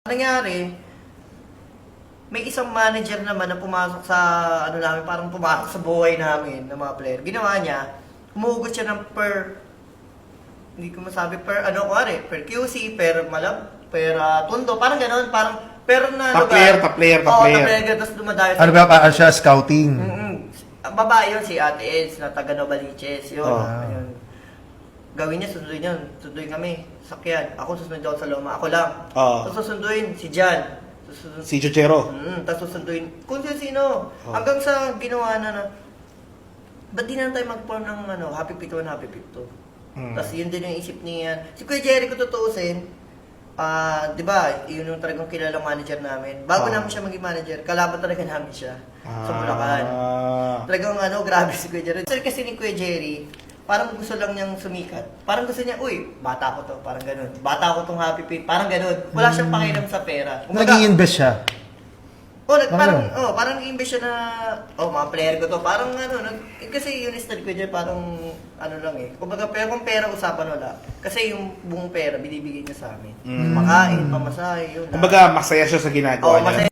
Nangyari, may isang manager naman na pumasok sa ano namin, parang pumasok sa buhay namin ng mga player. Ginawa niya, humuhugot siya ng hindi ko masabi per per QC, per malab, per tundo, parang gano'n, parang per na Top player. top player, tapos dumadayo Ano ba, paano siya, scouting? Babae yun, si Ate Eds, na taga Novaliches, yun. Ayun. Gawin niya, sunduin kami, sakyan. Ako susunod ako sa Loma, ako lang. Tapos susunduin si Jan. Si Chuchero. Tapos susunduin kung sino. Hanggang sa ginawa na, ba't di na tayo mag-form ng Happy Pito 1, Happy Pito? Tapos yun din yung isip niya. Si Kuya Jerry, kung tutuusin, di ba, yun yung talagang kilalang manager namin. Bago namin siya maging manager, kalaban talaga namin siya sa Bulacan. Talagang grabe si Kuya Jerry. Kasi ni Kuya Jerry, parang gusto lang niyang sumikat. Parang gusto niya, uy, bata ko to, parang ganun. Bata ko tong Happy Pit, parang ganun. Wala siyang pakialam sa pera. Nag-i-invest siya. Parang nag-invest siya na, mga player ko to. Parang kasi yung study ko dyan, parang lang eh. Kumbaga, kung pera usapan wala. Kasi yung buong pera, binibigay niya sa amin. Makain, pamasahe, yun. Kumbaga, masaya siya sa ginagawa niya. Masaya